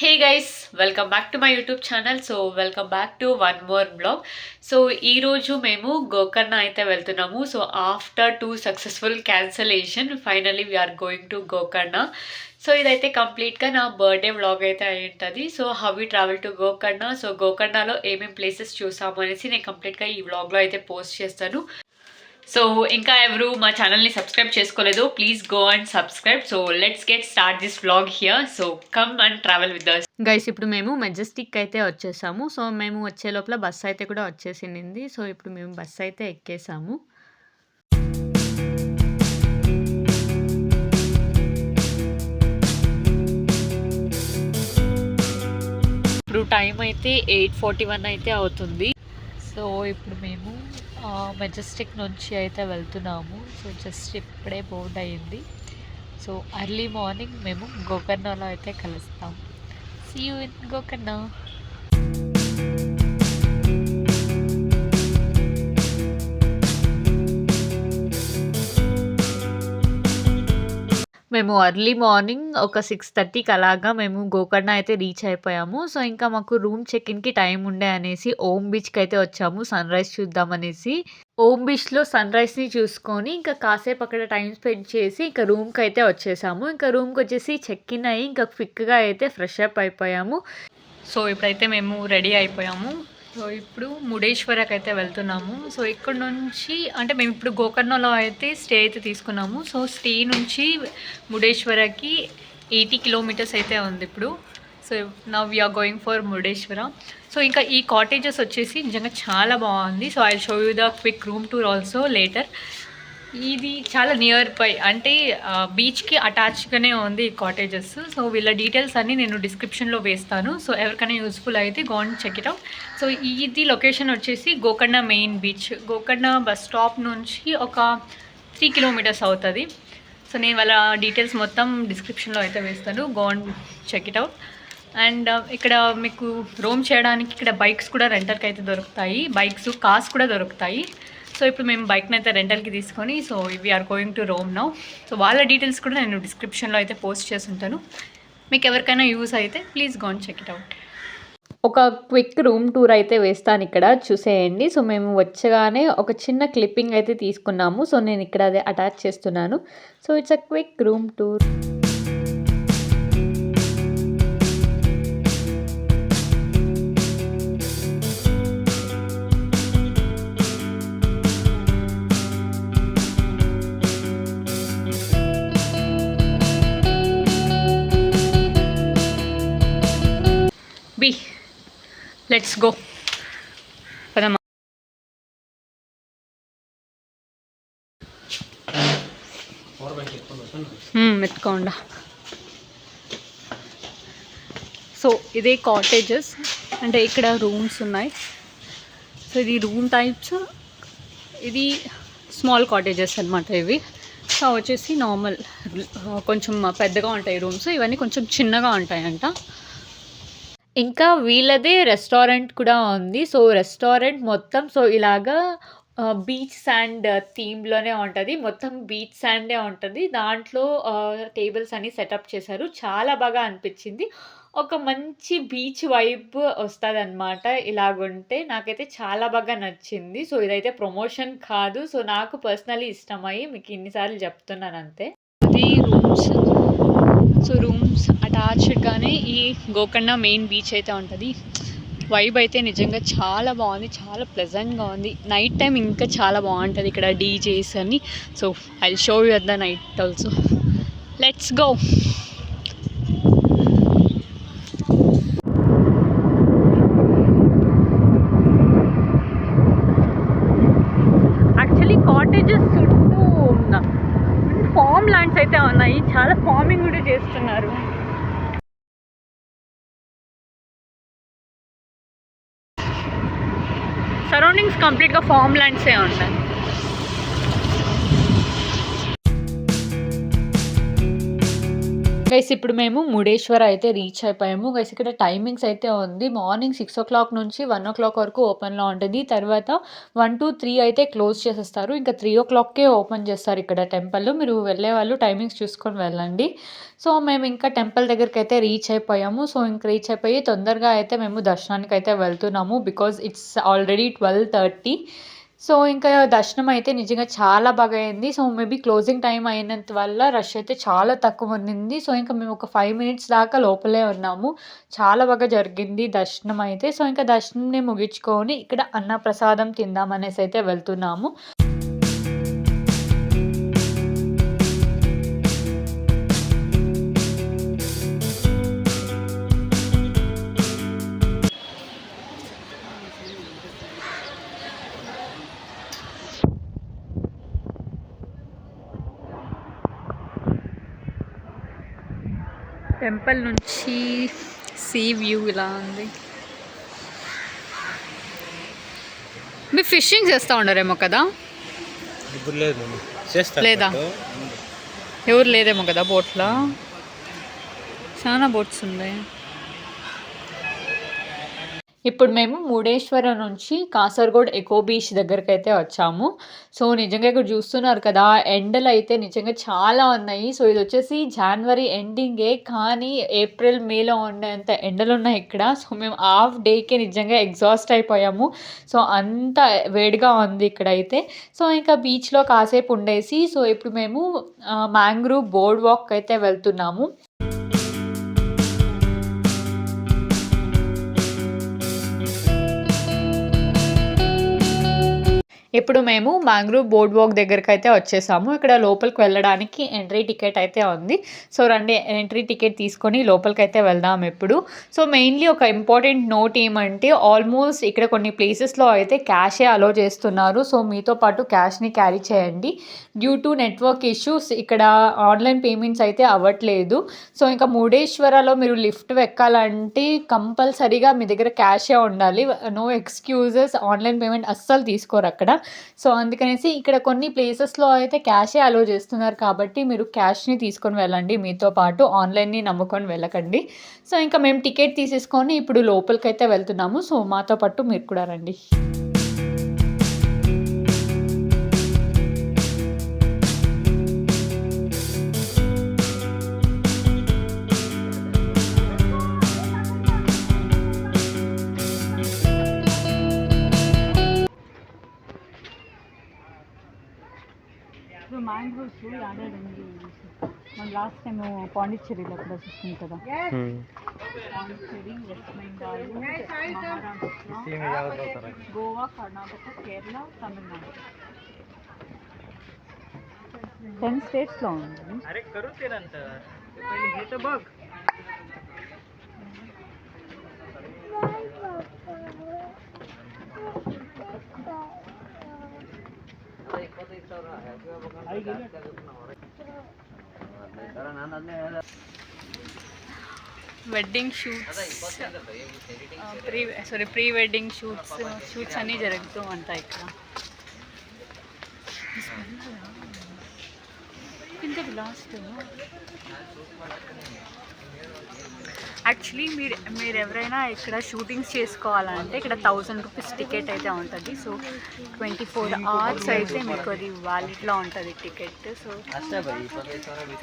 Hey guys, welcome back to my YouTube channel. So welcome back to one more blog. So ఈరోజు మేము గోకర్ణ అయితే వెళ్తున్నాము. So after 2 successful cancellation finally we're going to Gokarna. So ఇదైతే కంప్లీట్గా నా birthday vlog అయితే అయి ఉంటుంది. So how we travel to Gokarna, so గోకర్ణలో ఏమేమి ప్లేసెస్ చూసాము అనేసి నేను కంప్లీట్గా ఈ వ్లాగ్లో అయితే పోస్ట్ చేస్తాను. సో ఇంకా ఎవరు మా ఛానల్ని సబ్స్క్రైబ్ చేసుకోలేదు, please go and subscribe. So let's get start this vlog here. So come and travel with us. Guys, ఇప్పుడు మేము మెజెస్టిక్ అయితే వచ్చేసాము. సో మేము వచ్చే లోపల బస్సు అయితే కూడా వచ్చేసింది. సో ఇప్పుడు మేము బస్సు అయితే ఎక్కేసాము. ఇప్పుడు టైం అయితే 8:41 అయితే అవుతుంది. సో ఇప్పుడు మేము మెజెస్టిక్ నుంచి అయితే వెళ్తున్నాము. సో జస్ట్ ఇప్పుడే బోర్డ్ అయ్యింది. సో ఎర్లీ మార్నింగ్ మేము గోకర్ణలో అయితే కలుస్తాం. See you in Gokarna. మేము ఎర్లీ మార్నింగ్ ఒక 6:30కి అలాగా మేము గోకర్ణ అయితే రీచ్ అయిపోయాము. సో ఇంకా మాకు రూమ్ చెక్-ఇన్‌కి టైం ఉండే అనేసి ఓం బీచ్‌కి అయితే వచ్చాము సన్‌రైజ్ చూద్దామనేసి. ఓం బీచ్‌లో సన్‌రైజ్‌ని చూసుకొని ఇంకా కాసేపు అక్కడ టైం స్పెండ్ చేసి ఇంకా రూమ్‌కి అయితే వచ్చేసాము. ఇంకా రూమ్‌కి వచ్చేసి చెక్-ఇన్ అయ్యి ఇంకా క్విక్‌గా అయితే ఫ్రెష్ అప్ అయిపోయాము. సో ఇప్పుడైతే మేము రెడీ అయిపోయాము. సో ఇప్పుడు ముడేశ్వరకి అయితే వెళ్తున్నాము. సో ఇక్కడ నుంచి అంటే మేము ఇప్పుడు గోకర్ణలో అయితే స్టే అయితే తీసుకున్నాము. సో స్టే నుంచి ముడేశ్వరకి 80 కిలోమీటర్స్ అయితే ఉంది ఇప్పుడు. So now we're going for Murudeshwara. So ఇంకా ఈ కాటేజెస్ వచ్చేసి నిజంగా చాలా బాగుంది. So I show you the quick room tour also later. ఇది చాలా నియర్ బై అంటే బీచ్కి అటాచ్గానే ఉంది ఈ కాటేజెస్. సో వీళ్ళ డీటెయిల్స్ అన్నీ నేను డిస్క్రిప్షన్లో వేస్తాను. సో ఎవరికైనా యూస్ఫుల్ అయితే go and check it out. So ఇది లొకేషన్ వచ్చేసి Gokarna main beach. Gokarna bus stop నుంచి ఒక 3 కిలోమీటర్స్ అవుతుంది. సో నేను వాళ్ళ డీటెయిల్స్ మొత్తం డిస్క్రిప్షన్లో అయితే వేస్తాను. Go and check it out. And ఇక్కడ మీకు రోమ్ చేయడానికి ఇక్కడ బైక్స్ కూడా రెంటల్కి అయితే దొరుకుతాయి. బైక్స్, కార్స్ కూడా దొరుకుతాయి. సో ఇప్పుడు మేము బైక్ని అయితే రెంటల్కి తీసుకొని so we're going to room now. So వాళ్ళ డీటెయిల్స్ కూడా నేను డిస్క్రిప్షన్లో అయితే పోస్ట్ చేసి ఉంటాను. మీకు ఎవరికైనా యూస్ అయితే please go and check it out. ఒక క్విక్ రూమ్ టూర్ అయితే వేస్తాను, ఇక్కడ చూసేయండి. సో మేము వచ్చగానే ఒక చిన్న క్లిప్పింగ్ అయితే తీసుకున్నాము. సో నేను ఇక్కడ అదే అటాచ్ చేస్తున్నాను. So it's a quick room tour. Let's go. పదమ్మా. ఎత్తుకోండా. సో ఇదే కాటేజెస్ అంటే ఇక్కడ రూమ్స్ ఉన్నాయి. సో ఇది రూమ్ టైప్స్, ఇది స్మాల్ కాటేజెస్ అనమాట ఇవి. సో వచ్చేసి నార్మల్ కొంచెం పెద్దగా ఉంటాయి రూమ్స్, ఇవన్నీ కొంచెం చిన్నగా ఉంటాయంట. ఇంకా వీళ్ళదే రెస్టారెంట్ కూడా ఉంది. సో రెస్టారెంట్ మొత్తం సో ఇలాగా బీచ్ శాండ్ థీమ్లోనే ఉంటుంది. మొత్తం బీచ్ శాండే ఉంటుంది. దాంట్లో టేబుల్స్ అన్ని సెటప్ చేశారు. చాలా బాగా అనిపించింది. ఒక మంచి బీచ్ వైబ్ వస్తుంది అనమాట ఇలాగుంటే. నాకైతే చాలా బాగా నచ్చింది. సో ఇదైతే ప్రమోషన్ కాదు. సో నాకు పర్సనలీ ఇష్టమయ్యి మీకు ఇన్నిసార్లు చెప్తున్నాను అంతే. అది రూమ్స్. సో రూమ్స్ అటాచ్డ్గానే ఈ గోకర్ణ మెయిన్ బీచ్ అయితే ఉంటుంది. వైబ్ అయితే నిజంగా చాలా బాగుంది, చాలా ప్లెజెంట్గా ఉంది. నైట్ టైం ఇంకా చాలా బాగుంటుంది ఇక్కడ డీజేస్ అని. So I show you at the night also. Let's go. Actually cottages చుట్టూ ఫామ్ ల్యాండ్స్ అయితే ఉన్నాయి. చాలా ఫార్మింగ్ కూడా చేస్తున్నారు. సరౌండింగ్స్ కంప్లీట్గా ఫామ్ ల్యాండ్సే ఉంటాయి. గైస్ ఇప్పుడు మేము మురుడేశ్వర అయితే రీచ్ అయిపోయాము. గైస్ ఇక్కడ టైమింగ్స్ అయితే ఉంది. మార్నింగ్ 6:00 నుంచి 1:00 వరకు ఓపెన్‌లో ఉంటది. తర్వాత 1-3 అయితే క్లోజ్ చేసేస్తారు. ఇంకా 3:00కే ఓపెన్ చేస్తారు ఇక్కడ టెంపుల్. మీరు వెళ్ళేవాళ్ళు టైమింగ్స్ చూసుకొని వెళ్ళండి. సో, మేము ఇంకా టెంపుల్ దగ్గరికైతే రీచ్ అయిపోయాము. సో, ఇంక రీచ్ అయిపోయి తొందరగా అయితే మేము దర్శనానికైతే వెళ్తున్నాము. Because it's already 12:30. సో, ఇంకా దర్శనం అయితే నిజంగా చాలా బాగా అయింది. సో, మేబీ క్లోజింగ్ టైమ్ అయినంత వల్ల రష్ అయితే చాలా తక్కువ ఉండింది. సో, ఇంకా మేము ఒక 5 మినిట్స్ దాకా లోపలే ఉన్నాము. చాలా బాగా జరిగింది దర్శనం అయితే. సో, ఇంకా దర్శనంని ముగించుకొని ఇక్కడ అన్నప్రసాదం తిందామనేసి అయితే వెళ్తున్నాము. టెంపుల్ నుంచి సీ వ్యూ ఇలా ఉంది. మీరు ఫిషింగ్ చేస్తూ ఉండరేమో కదా? లేదా ఎవరు లేదేమో కదా బోట్లో? చాలా బోట్స్ ఉన్నాయి. ఇప్పుడు మేము మురుడేశ్వరం నుంచి కాసర్గోడ్ ఎకో బీచ్ దగ్గరకైతే వచ్చాము. సో, నిజంగా ఇక్కడ చూస్తున్నారు కదా ఎండలు అయితే నిజంగా చాలా ఉన్నాయి. సో, ఇది వచ్చేసి జనవరి ఎండింగే కానీ ఏప్రిల్ మేలో ఉండేంత ఎండలు ఉన్నాయి ఇక్కడ. సో, మేము హాఫ్ డేకే నిజంగా ఎగ్జాస్ట్ అయిపోయాము. సో, అంత వేడిగా ఉంది ఇక్కడైతే. సో, ఇంకా బీచ్లో కాసేపు ఉండేసి సో ఇప్పుడు మేము మ్యాంగ్రూవ్ బోర్డ్ వాక్ అయితే వెళ్తున్నాము. ఇప్పుడు మేము మ్యాంగ్రూవ్ బోర్డ్ వాక్ దగ్గరకైతే వచ్చేసాము. ఇక్కడ లోపలికి వెళ్ళడానికి ఎంట్రీ టికెట్ అయితే ఉంది. సో, రండి ఎంట్రీ టికెట్ తీసుకొని లోపలికైతే వెళ్దాం ఇప్పుడు. సో, మెయిన్లీ ఒక ఇంపార్టెంట్ నోట్ ఏమంటే ఆల్మోస్ట్ ఇక్కడ కొన్ని ప్లేసెస్‌లో అయితే క్యాషే అలో చేస్తున్నారు. సో, మీతో పాటు క్యాష్‌ని క్యారీ చేయండి. డ్యూ టు నెట్వర్క్ ఇష్యూస్ ఇక్కడ ఆన్‌లైన్ పేమెంట్స్ అయితే అవ్వట్లేదు. సో, ఇంకా మురుడేశ్వరలో మీరు లిఫ్ట్ ఎక్కాలంటే కంపల్సరీగా మీ దగ్గర క్యాషే ఉండాలి. నో ఎక్స్‌క్యూజెస్ ఆన్‌లైన్ పేమెంట్ అస్సలు తీసుకోరు అక్కడ. సో, అందుకనేసి ఇక్కడ కొన్ని ప్లేసెస్‌లో అయితే క్యాషే అలో చేస్తున్నారు కాబట్టి మీరు క్యాష్‌ని తీసుకొని వెళ్ళండి మీతో పాటు. ఆన్‌లైన్‌ని నమ్ముకొని వెళ్ళకండి. సో, ఇంకా మేము టికెట్ తీసేసుకొని ఇప్పుడు లోపలికైతే వెళ్తున్నాము. సో, మాతో పాటు మీరు కూడా రండి. ఇప్పుడు మ్యాంగ్రోవ్స్ యాడే ఉంది. మన లాస్ట్ టైం పాండిచ్చేరిలో కూడా చూస్తుంది కదా. పాండిచ్చేరి, వెస్ట్ బెంగాల్, మహారాష్ట్ర, గోవా, కర్ణాటక, కేరళ, తమిళనాడు 10 స్టేట్స్లో ఉంది. Wedding shoots pre wedding shoots అన్నీ జరుగుతూ ఉంటాయి ఇక్కడ. ఇంతకు లాస్ట్ యాక్చువల్లీ మీరు ఎవరైనా ఇక్కడ షూటింగ్స్ చేసుకోవాలంటే ఇక్కడ 1000 రూపీస్ టికెట్ అయితే ఉంటుంది. సో 24 hours అయితే మీకు అది వ్యాలిడ్లో ఉంటుంది టికెట్. సో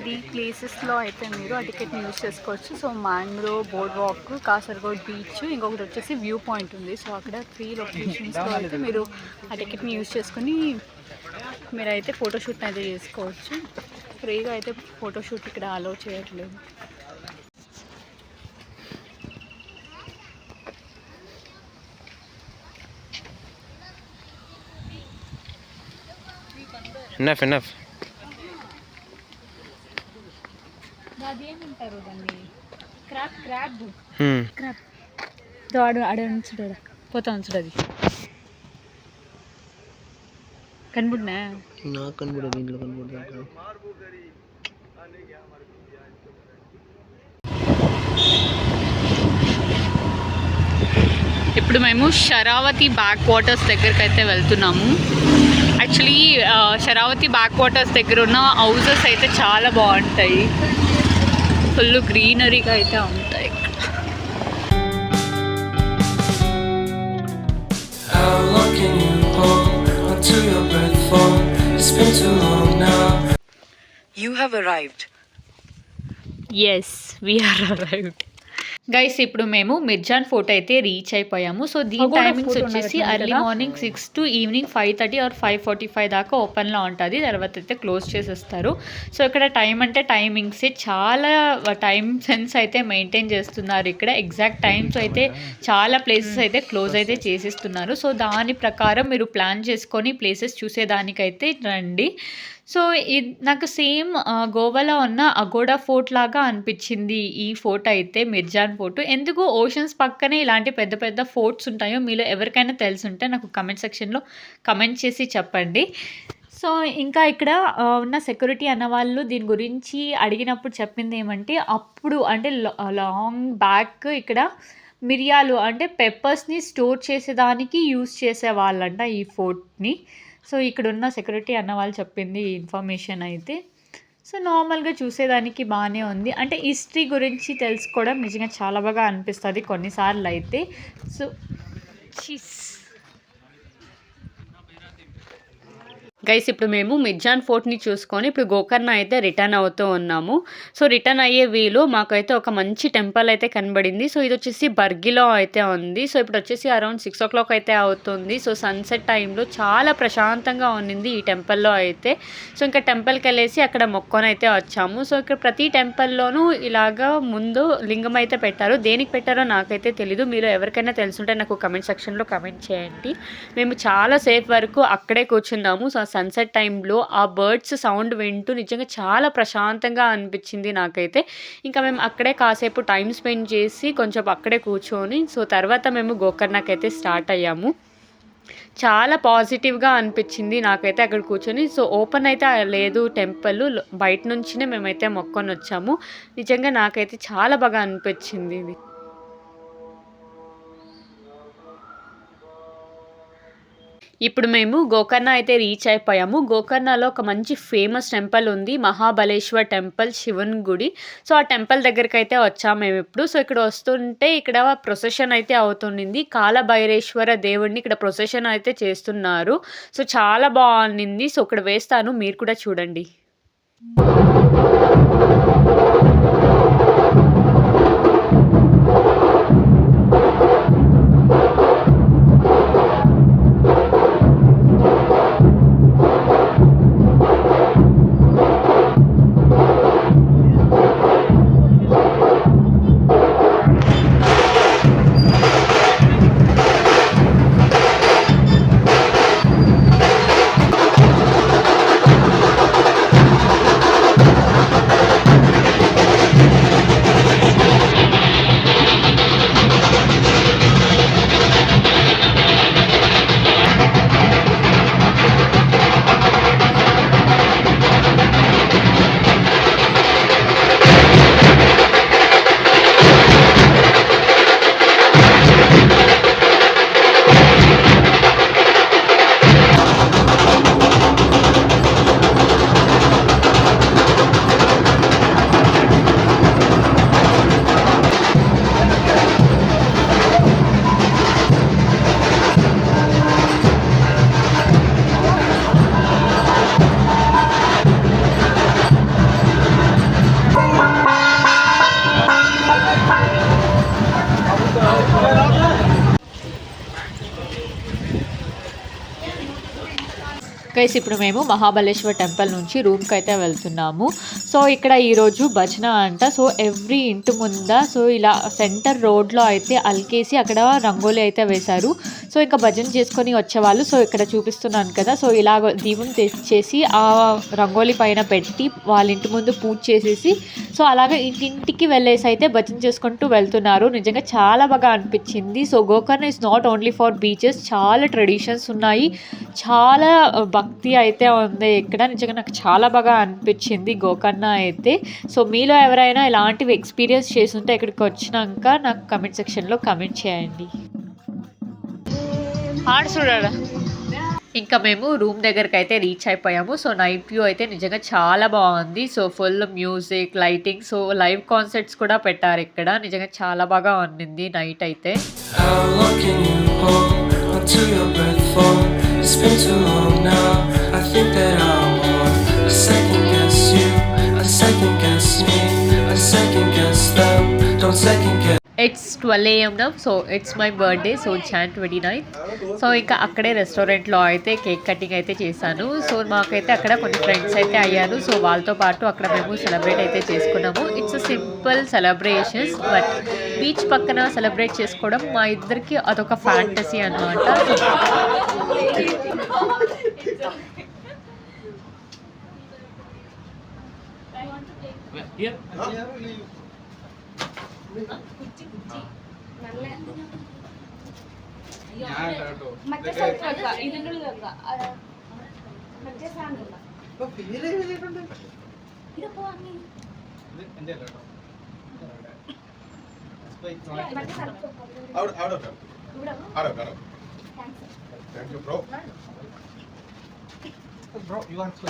3 ప్లేసెస్లో అయితే మీరు ఆ టికెట్ని యూజ్ చేసుకోవచ్చు. So mangrove board walk, Kasaragod beach, ఇంకొకటి వచ్చేసి వ్యూ పాయింట్ ఉంది. సో అక్కడ 3 లొకేషన్స్లో అయితే మీరు ఆ టికెట్ని యూజ్ చేసుకొని మీరైతే ఫోటోషూట్ని అయితే చేసుకోవచ్చు. ఫ్రీగా అయితే ఫోటోషూట్ ఇక్కడ అలో చేయట్లేదు. enough అదేమంటారు దాన్ని? క్రాబ్ ఆడ ఉంచుడా పోతా ఉంచుడు. అది కనబడినా నాకు కనబడదు, దీంట్లో కనబడదు. ఇప్పుడు మేము శరావతి బ్యాక్ వాటర్స్ దగ్గరికి అయితే వెళ్తున్నాము. యాక్చువల్లీ శరావతి బ్యాక్ వాటర్స్ దగ్గర ఉన్న హౌజెస్ అయితే చాలా బాగుంటాయి. సో ఫుల్ గ్రీనరీగా అయితే ఉంటాయి ఇక్కడ. How long can you hold until your breath falls? It's been too long now. You have arrived. Yes we're arrived guys. ఇప్పుడు మేము మిర్జాన్ ఫోర్ట్ అయితే రీచ్ అయిపోయాము. సో దీని టైమింగ్స్ వచ్చేసి early morning 6 to evening 5:30 or 5:45 దాకా ఓపెన్లో ఉంటుంది. తర్వాత అయితే క్లోజ్ చేసేస్తారు. సో ఇక్కడ టైం అంటే టైమింగ్స్ చాలా టైం సెన్స్ అయితే మెయింటైన్ చేస్తున్నారు. ఇక్కడ ఎగ్జాక్ట్ టైమ్స్ అయితే చాలా ప్లేసెస్ అయితే క్లోజ్ అయితే చేసేస్తున్నారు. సో దాని ప్రకారం మీరు ప్లాన్ చేసుకొని ప్లేసెస్ చూసేదానికైతే రండి. సో నాకు సేమ్ గోవాలో ఉన్న అగోడా ఫోర్ట్ లాగా అనిపించింది ఈ ఫోర్ట్ అయితే, మిర్జాన్ ఫోర్ట్. ఎందుకు ఓషన్స్ పక్కనే ఇలాంటి పెద్ద పెద్ద ఫోర్ట్స్ ఉంటాయో మీలో ఎవరికైనా తెలుసుంటే నాకు కమెంట్ సెక్షన్లో కమెంట్ చేసి చెప్పండి. సో ఇంకా ఇక్కడ ఉన్న సెక్యూరిటీ అన్న వాళ్ళు దీని గురించి అడిగినప్పుడు చెప్పింది ఏమంటే, అప్పుడు అంటే లాంగ్ బ్యాక్ ఇక్కడ మిరియాలు అంటే పెప్పర్స్ని స్టోర్ చేసేదానికి యూజ్ చేసేవాళ్ళంట ఈ ఫోర్ట్ని. సో ఇక్కడున్న సెక్యూరిటీ అన్న వాళ్ళు చెప్పింది ఇన్ఫర్మేషన్ అయితే. సో నార్మల్గా చూసేదానికి బాగానే ఉంది. అంటే హిస్టరీ గురించి తెలుసుకోవడం నిజంగా చాలా బాగా అనిపిస్తుంది కొన్నిసార్లు అయితే. సో గైస్ ఇప్పుడు మేము మిర్జాన్ ఫోర్ట్ని చూసుకొని ఇప్పుడు గోకర్ణ అయితే రిటర్న్ అవుతూ ఉన్నాము. సో రిటర్న్ అయ్యే వీలు మాకైతే ఒక మంచి టెంపుల్ అయితే కనబడింది. సో ఇది వచ్చేసి బర్గిలో అయితే ఉంది. సో ఇప్పుడు వచ్చేసి అరౌండ్ 6 o'clock అయితే అవుతుంది. సో సన్సెట్ టైంలో చాలా ప్రశాంతంగా ఉన్నింది ఈ టెంపుల్లో అయితే. సో ఇంకా టెంపుల్కి వెళ్ళేసి అక్కడ మొక్కొని అయితే వచ్చాము. సో ఇక్కడ ప్రతి టెంపుల్లోనూ ఇలాగా ముందు లింగం అయితే పెట్టారు. దేనికి పెట్టారో నాకైతే తెలీదు. మీరు ఎవరికైనా తెలుసుంటే నాకు కమెంట్ సెక్షన్లో కమెంట్ చేయండి. మేము చాలా సేఫ్ వరకు అక్కడే కూర్చున్నాము. సో సన్సెట్ టైంలో ఆ బర్డ్స్ సౌండ్ వింటూ నిజంగా చాలా ప్రశాంతంగా అనిపించింది నాకైతే. ఇంకా మేము అక్కడే కాసేపు టైం స్పెండ్ చేసి కొంచెం అక్కడే కూర్చొని సో తర్వాత మేము గోకర్ణకైతే స్టార్ట్ అయ్యాము. చాలా పాజిటివ్గా అనిపించింది నాకైతే అక్కడ కూర్చొని. సో ఓపెన్ అయితే లేదు టెంపుల్, బయట నుంచినే మేమైతే మొక్కొని వచ్చాము. నిజంగా నాకైతే చాలా బాగా అనిపించింది ఇది. ఇప్పుడు మేము గోకర్ణ అయితే రీచ్ అయిపోయాము. గోకర్ణలో ఒక మంచి ఫేమస్ టెంపుల్ ఉంది, మహాబలేశ్వర్ టెంపుల్, శివుని గుడి. సో ఆ టెంపుల్ దగ్గరికి అయితే వచ్చాము మేము ఇప్పుడు. సో ఇక్కడ వస్తుంటే ఇక్కడ ప్రొసెషన్ అయితే అవుతుంది. కాలభైరేశ్వర దేవుడిని ఇక్కడ ప్రొసెషన్ అయితే చేస్తున్నారు. సో చాలా బాగుంది. సో ఇక్కడ వేస్తాను, మీరు కూడా చూడండి. గైస్ ఇప్పుడు మేము మహాబలేశ్వర్ టెంపుల్ నుంచి రూమ్కి అయితే వెళ్తున్నాము. సో ఇక్కడ ఈరోజు భజన అంట. సో ఎవ్రీ ఇంటి ముంద సో ఇలా సెంటర్ రోడ్లో అయితే అల్కేసి అక్కడ రంగోలీ అయితే వేశారు. సో ఇంకా భజన చేసుకొని వచ్చేవాళ్ళు. సో ఇక్కడ చూపిస్తున్నాను కదా, సో ఇలా దీపం తెచ్చేసి ఆ రంగోలీ పైన పెట్టి వాళ్ళ ఇంటి ముందు పూజ చేసేసి సో అలాగే ఇంటింటికి వెళ్ళేసి అయితే భజన చేసుకుంటూ వెళ్తున్నారు. నిజంగా చాలా బాగా అనిపించింది. So Gokarna is not only for beaches, చాలా ట్రెడిషన్స్ ఉన్నాయి, చాలా భక్తి అయితే ఉంది ఇక్కడ. నిజంగా నాకు చాలా బాగా అనిపించింది గోకర్ణ అయితే. సో మీలో ఎవరైనా ఇలాంటివి ఎక్స్పీరియన్స్ చేస్తుంటే ఇక్కడికి వచ్చినాక నాకు కమెంట్ సెక్షన్లో కమెంట్ చేయండి. ఆడ చూడాలా ఇంకా మేము రూమ్ దగ్గరకైతే రీచ్ అయిపోయాము. సో, నైట్ వ్యూ అయితే నిజంగా చాలా బావుంది. So, full music, lighting, so, live concerts కూడా పెట్టారిక్కడ. నిజంగా చాలా బాగా ఉన్నింది నైట్ అయితే. How long can you hold until your breath falls? It's been too long now. I think that I want a second guess you, a second guess me, a second guess them. Don't second guess. It's 12 AM now. So, it's my birthday. So, Jan 29. So, ఇంకా అక్కడే రెస్టారెంట్‌లో అయితే cake cutting అయితే చేశాను. So, మాకైతే అక్కడ కొన్ని friends అయితే అయ్యారు. సో, వాళ్ళతో పాటు అక్కడ మేము సెలబ్రేట్ అయితే చేసుకున్నాము. It's a simple celebrations, but beach పక్కన సెలబ్రేట్ చేసుకోవడం మా ఇద్దరికి అదొక ఫ్యాంటసీ అన్నమాట. Thank you, bro. Bro, you want to?